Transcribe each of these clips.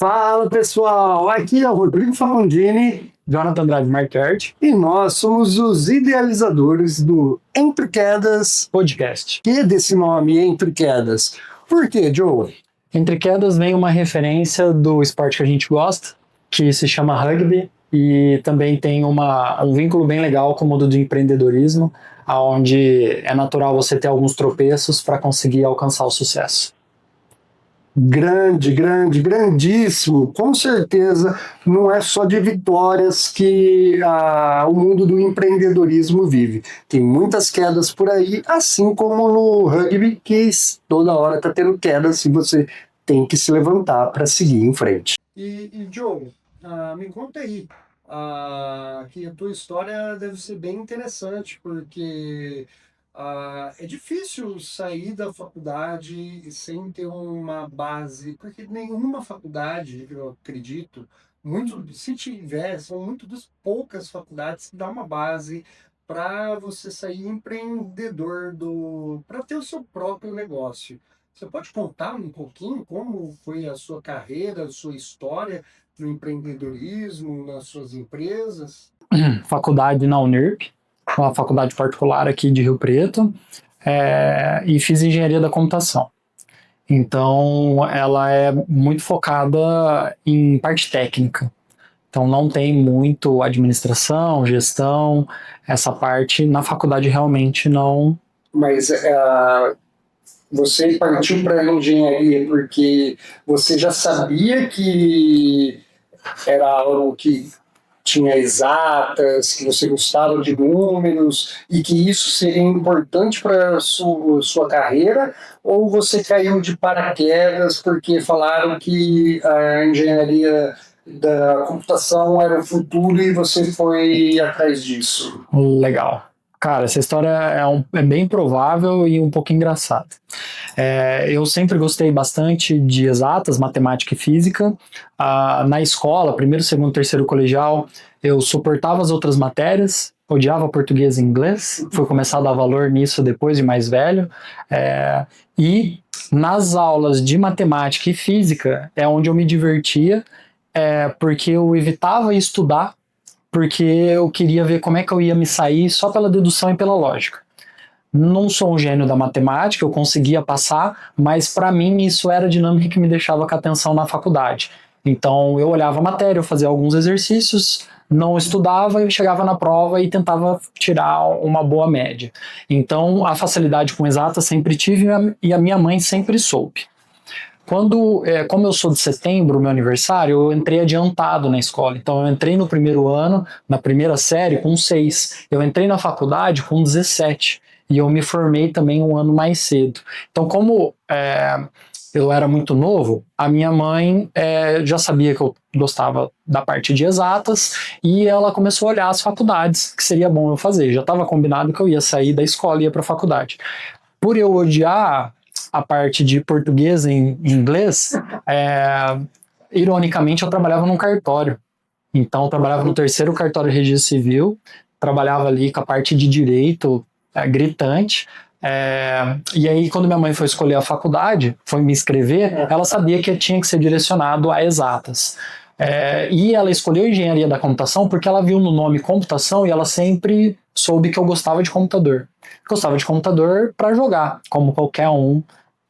Fala pessoal, aqui é o Rodrigo Falandini, Jonathan Andrade Marquardt, e nós somos os idealizadores do Entre Quedas podcast. Que desse nome, Entre Quedas? Por quê, Joe? Entre Quedas vem uma referência do esporte que a gente gosta, que se chama rugby, e também tem um vínculo bem legal com o mundo do empreendedorismo, onde é natural você ter alguns tropeços para conseguir alcançar o sucesso. Grandíssimo. Com certeza não é só de vitórias que o mundo do empreendedorismo vive. Tem muitas quedas por aí, assim como no rugby, que toda hora está tendo quedas e você tem que se levantar para seguir em frente. E Joe, me conta aí, que a tua história deve ser bem interessante, porque é difícil sair da faculdade sem ter uma base, porque nenhuma faculdade, eu acredito, se tiver, são muito das poucas faculdades que dá uma base para você sair empreendedor para ter o seu próprio negócio. Você pode contar um pouquinho como foi a sua carreira, a sua história no empreendedorismo, nas suas empresas? Faculdade na Unirp, uma faculdade particular aqui de Rio Preto, e fiz engenharia da computação. Então, ela é muito focada em parte técnica. Então, não tem muito administração, gestão, essa parte na faculdade realmente não. Mas você partiu para a engenharia porque você já sabia que era algo que tinha exatas, que você gostava de números e que isso seria importante para a sua carreira, ou você caiu de paraquedas porque falaram que a engenharia da computação era o futuro e você foi atrás disso? Legal. Cara, essa história é bem provável e um pouco engraçada. Eu sempre gostei bastante de exatas, matemática e física. Na escola, primeiro, segundo, terceiro colegial, eu suportava as outras matérias, odiava português e inglês, fui começar a dar valor nisso depois de mais velho. E nas aulas de matemática e física é onde eu me divertia, porque eu evitava estudar, porque eu queria ver como é que eu ia me sair só pela dedução e pela lógica. Não sou um gênio da matemática, eu conseguia passar, mas para mim isso era a dinâmica que me deixava com atenção na faculdade. Então eu olhava a matéria, eu fazia alguns exercícios, não estudava, eu chegava na prova e tentava tirar uma boa média. Então a facilidade com exata sempre tive e a minha mãe sempre soube. Como eu sou de setembro, meu aniversário, eu entrei adiantado na escola. Então, eu entrei no primeiro ano, na primeira série, com 6. Eu entrei na faculdade com 17. E eu me formei também um ano mais cedo. Então, como eu era muito novo, a minha mãe já sabia que eu gostava da parte de exatas e ela começou a olhar as faculdades que seria bom eu fazer. Já estava combinado que eu ia sair da escola e ia para a faculdade. Por eu odiar a parte de português e inglês, ironicamente eu trabalhava num cartório. Então eu trabalhava no terceiro cartório de registro civil, trabalhava ali com a parte de direito gritante. E aí quando minha mãe foi escolher a faculdade, foi me inscrever, ela sabia que eu tinha que ser direcionado a exatas. E ela escolheu engenharia da computação porque ela viu no nome computação e ela sempre soube que eu gostava de computador. Gostava de computador para jogar, como qualquer um,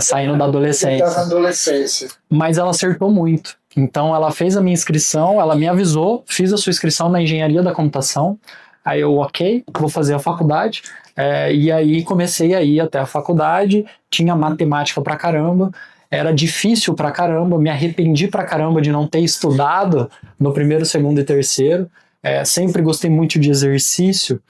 saindo da adolescência. Mas ela acertou muito. Então ela fez a minha inscrição, ela me avisou, fiz a sua inscrição na engenharia da computação. Aí eu, ok, vou fazer a faculdade. E aí comecei a ir até a faculdade, tinha matemática pra caramba, era difícil pra caramba, me arrependi pra caramba de não ter estudado no primeiro, segundo e terceiro. Sempre gostei muito de exercício,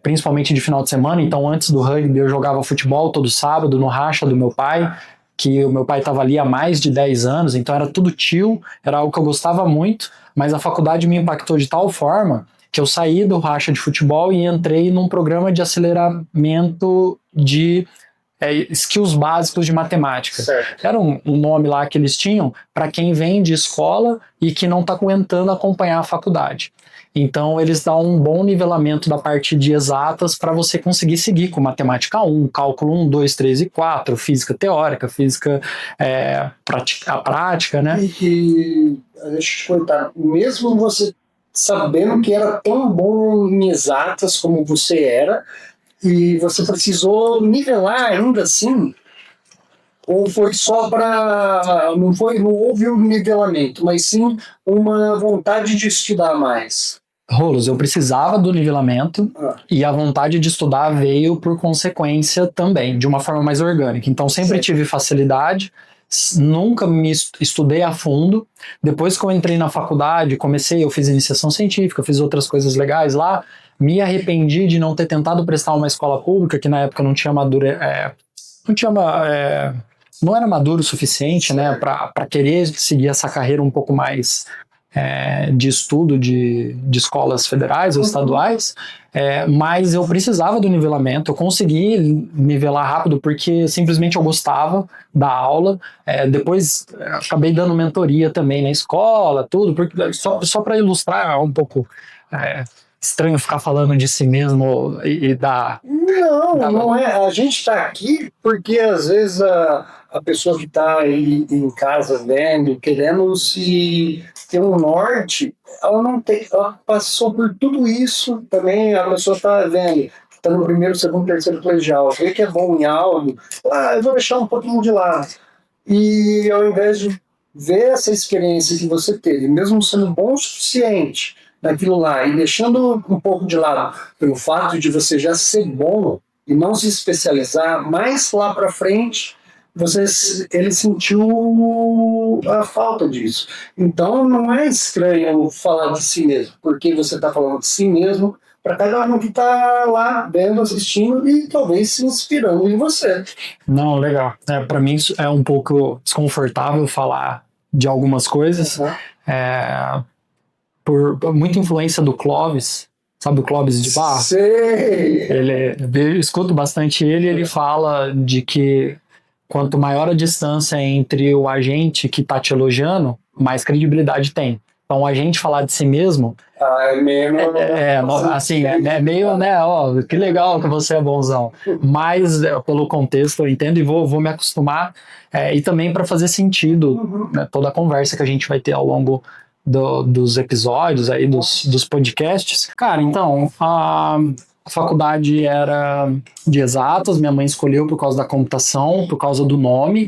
principalmente de final de semana. Então antes do rugby eu jogava futebol todo sábado no racha do meu pai, que o meu pai estava ali há mais de 10 anos, então era tudo tio, era algo que eu gostava muito, mas a faculdade me impactou de tal forma que eu saí do racha de futebol e entrei num programa de aceleramento de skills básicos de matemática. Certo. Era um nome lá que eles tinham para quem vem de escola e que não está aguentando acompanhar a faculdade. Então, eles dão um bom nivelamento da parte de exatas para você conseguir seguir com matemática 1, cálculo 1, 2, 3 e 4, física teórica, física prática, né? Deixa eu te contar, mesmo você sabendo que era tão bom em exatas como você era, e você precisou nivelar ainda assim, ou foi só para. Não houve um nivelamento, mas sim uma vontade de estudar mais. Rolos, eu precisava do nivelamento Ah, e a vontade de estudar veio por consequência também, de uma forma mais orgânica. Então sempre certo. tive facilidade, nunca me estudei a fundo. Depois que eu entrei na faculdade, eu fiz iniciação científica, fiz outras coisas legais lá. Me arrependi de não ter tentado prestar uma escola pública, que na época não tinha não tinha não era maduro o suficiente, né, para querer seguir essa carreira um pouco mais de estudo de escolas federais ou estaduais, mas eu precisava do nivelamento, eu consegui nivelar rápido porque simplesmente eu gostava da aula, depois acabei dando mentoria também na escola, tudo, porque, só para ilustrar um pouco, estranho ficar falando de si mesmo e da... Não é. A gente está aqui porque às vezes a pessoa que está aí em casa vendo, querendo se ter um norte, ela não tem, ela passou por tudo isso também. A pessoa está vendo, está no primeiro, segundo, terceiro colegial, vê que é bom em algo, eu vou deixar um pouquinho de lado. E ao invés de ver essa experiência que você teve, mesmo sendo bom o suficiente naquilo lá e deixando um pouco de lado pelo fato de você já ser bom e não se especializar, mais lá para frente ele sentiu a falta disso. Então não é estranho falar de si mesmo, porque você está falando de si mesmo para cada um que está lá vendo, assistindo e talvez se inspirando em você. Não, legal. Para mim isso é um pouco desconfortável falar de algumas coisas, por muita influência do Clóvis, sabe o Clóvis de Barro? Sei! Eu escuto bastante ele fala de que quanto maior a distância entre o agente que está te elogiando, mais credibilidade tem. Então, a gente falar de si mesmo assim, é meio, né, ó, que legal que você é bonzão. Mas, pelo contexto, eu entendo e vou me acostumar. E também para fazer sentido, né, toda a conversa que a gente vai ter ao longo dos episódios, aí, dos podcasts. Cara, então, a faculdade era de exatas, minha mãe escolheu por causa da computação, por causa do nome.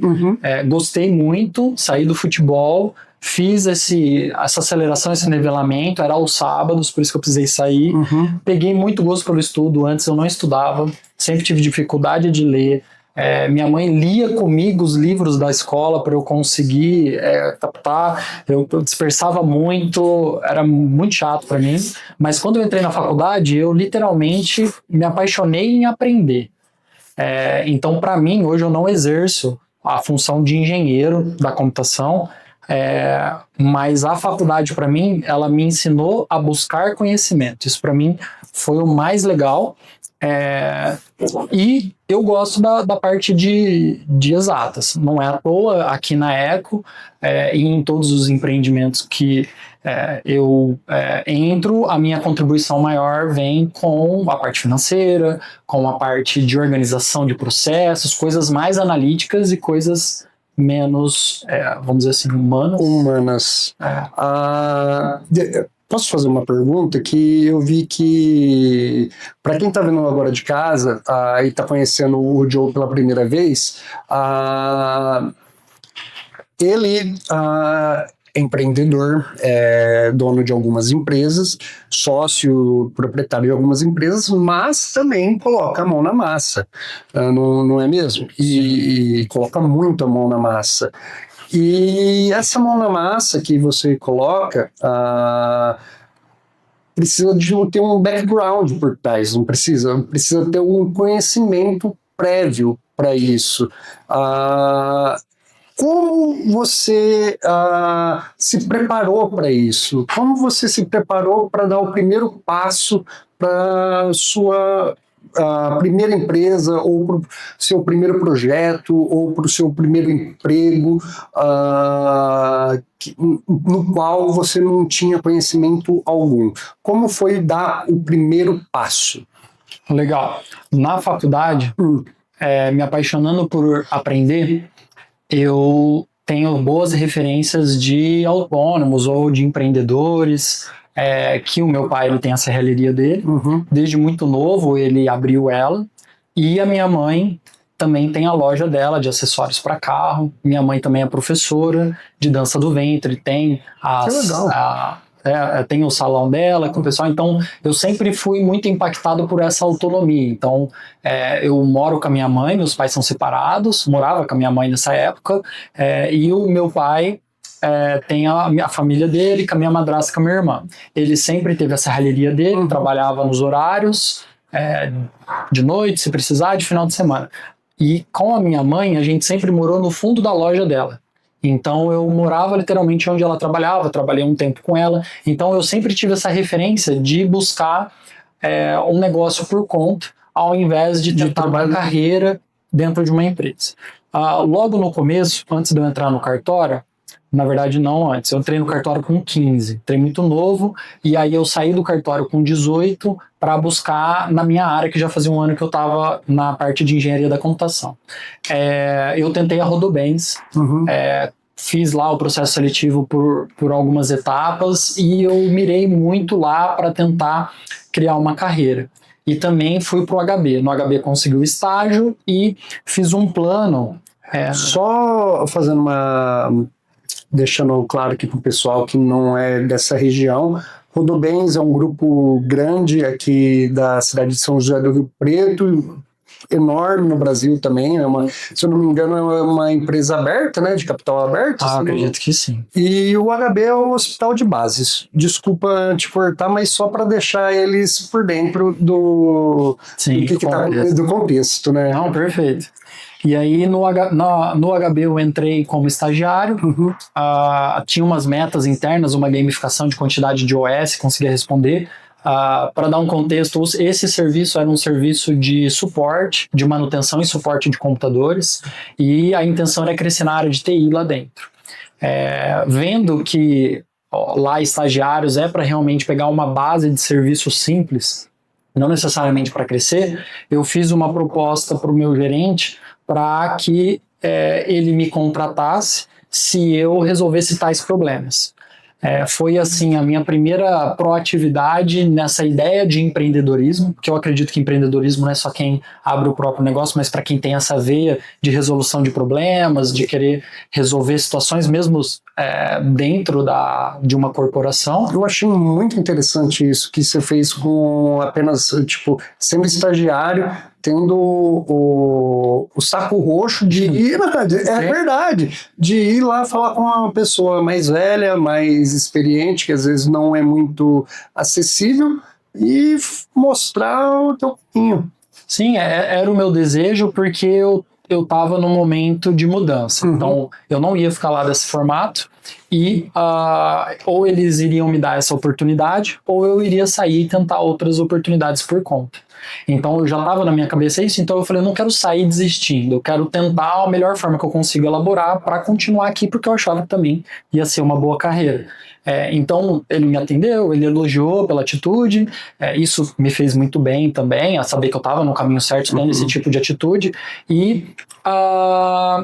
Gostei muito, saí do futebol, fiz essa aceleração, esse nivelamento, era aos sábados, por isso que eu precisei sair. Peguei muito gosto pelo estudo, antes eu não estudava, sempre tive dificuldade de ler. Minha mãe lia comigo os livros da escola para eu conseguir captar, eu dispersava muito, era muito chato para mim, mas quando eu entrei na faculdade, eu literalmente me apaixonei em aprender. Então, para mim, hoje eu não exerço a função de engenheiro da computação, mas a faculdade, para mim, ela me ensinou a buscar conhecimento. Isso, para mim, foi o mais legal. E eu gosto da parte de exatas. Não é à toa, aqui na Eco e em todos os empreendimentos que eu entro, a minha contribuição maior vem com a parte financeira, com a parte de organização de processos, coisas mais analíticas e coisas menos, vamos dizer assim, humanas. Posso fazer uma pergunta que eu vi que, para quem está vendo agora de casa e está conhecendo o Joe pela primeira vez, ele é empreendedor, é dono de algumas empresas, sócio proprietário de algumas empresas, mas também coloca a mão na massa, não é mesmo? E coloca muito a mão na massa. E essa mão na massa que você coloca precisa de ter um background por trás, não precisa ter um conhecimento prévio para isso. Como você se preparou para isso? Como você se preparou para dar o primeiro passo para sua primeira empresa, ou para o seu primeiro projeto, ou para o seu primeiro emprego, no qual você não tinha conhecimento algum? Como foi dar o primeiro passo? Legal. Na faculdade, me apaixonando por aprender, eu tenho boas referências de autônomos ou de empreendedores, que o meu pai ele tem a serralheria dele. Desde muito novo ele abriu ela, e a minha mãe também tem a loja dela de acessórios para carro. Minha mãe também é professora de dança do ventre, tem tem o salão dela com o pessoal. Então eu sempre fui muito impactado por essa autonomia. Então eu moro com a minha mãe, meus pais são separados, morava com a minha mãe nessa época, e o meu pai tem a família dele, com a minha madrasta e com a minha irmã. Ele sempre teve a serralheria dele, trabalhava nos horários, de noite, se precisar, de final de semana. E com a minha mãe, a gente sempre morou no fundo da loja dela. Então eu morava literalmente onde ela trabalhava, trabalhei um tempo com ela. Então eu sempre tive essa referência de buscar um negócio por conta, ao invés de tentar uma carreira dentro de uma empresa. Logo no começo, antes de eu entrar no cartório, na verdade não antes, eu entrei no cartório com 15, entrei muito novo, e aí eu saí do cartório com 18 para buscar na minha área, que já fazia um ano que eu estava na parte de engenharia da computação. Eu tentei a Rodobens, fiz lá o processo seletivo por algumas etapas, e eu mirei muito lá para tentar criar uma carreira. E também fui para o HB. No HB consegui o estágio e fiz um plano. Só fazendo deixando claro aqui para o pessoal que não é dessa região, Rodobens é um grupo grande aqui da cidade de São José do Rio Preto, enorme no Brasil também, se eu não me engano é uma empresa aberta, né, de capital aberto. Acredito que sim. E o HB é o hospital de bases. Desculpa te cortar, mas só para deixar eles por dentro do contexto, né? Não, perfeito. E aí no HB eu entrei como estagiário, tinha umas metas internas, uma gamificação de quantidade de OS, conseguia responder. Para dar um contexto, esse serviço era um serviço de suporte, de manutenção e suporte de computadores, e a intenção era crescer na área de TI lá dentro. Vendo que lá estagiários para realmente pegar uma base de serviço simples, não necessariamente para crescer, eu fiz uma proposta para o meu gerente para que ele me contratasse se eu resolvesse tais problemas. Foi assim a minha primeira proatividade nessa ideia de empreendedorismo, porque eu acredito que empreendedorismo não é só quem abre o próprio negócio, mas para quem tem essa veia de resolução de problemas, de querer resolver situações mesmo dentro de uma corporação. Eu achei muito interessante isso que você fez com apenas, sendo estagiário, tendo o saco roxo de ir, verdade, de ir lá falar com uma pessoa mais velha, mais experiente, que às vezes não é muito acessível, e mostrar o teu caminho. Sim, era o meu desejo, porque eu estava num momento de mudança. Então, eu não ia ficar lá desse formato, e ou eles iriam me dar essa oportunidade, ou eu iria sair e tentar outras oportunidades por conta. Então eu já estava na minha cabeça isso, então eu falei, eu não quero sair desistindo, eu quero tentar a melhor forma que eu consigo elaborar para continuar aqui, porque eu achava que também ia ser uma boa carreira. Então ele me atendeu, ele elogiou pela atitude, isso me fez muito bem também, a saber que eu estava no caminho certo dando esse tipo de atitude, e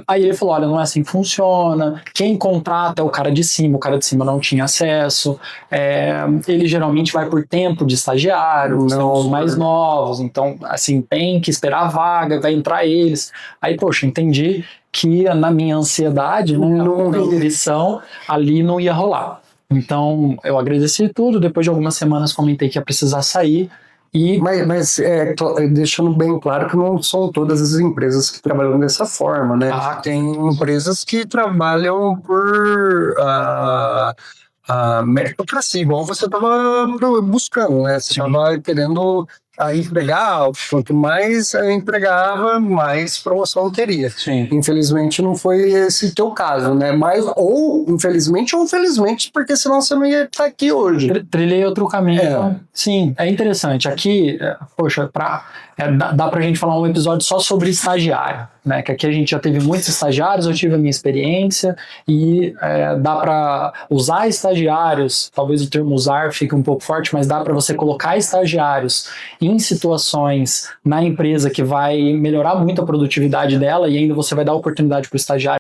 aí ele falou, olha, não é assim que funciona, quem contrata é o cara de cima não tinha acesso, ele geralmente vai por tempo de estagiário, são os mais novos, então assim, tem que esperar a vaga, vai entrar eles. Aí, poxa, entendi que na minha ansiedade, na eleição, ali não ia rolar. Então, eu agradeci tudo, depois de algumas semanas comentei que ia precisar sair. Mas deixando bem claro que não são todas as empresas que trabalham dessa forma, né? Tem empresas que trabalham por meritocracia, igual você estava buscando, né? Você estava querendo a empregar, quanto mais eu empregava, mais promoção teria. Sim. Infelizmente não foi esse teu caso, né? Mas, ou infelizmente ou felizmente, porque senão você não ia estar aqui hoje. Trilhei outro caminho. É. Sim, é interessante. Aqui, poxa, dá pra gente falar um episódio só sobre estagiário, né? Que aqui a gente já teve muitos estagiários, eu tive a minha experiência e dá pra usar estagiários, talvez o termo usar fique um pouco forte, mas dá pra você colocar estagiários em situações na empresa que vai melhorar muito a produtividade dela e ainda você vai dar oportunidade pro estagiário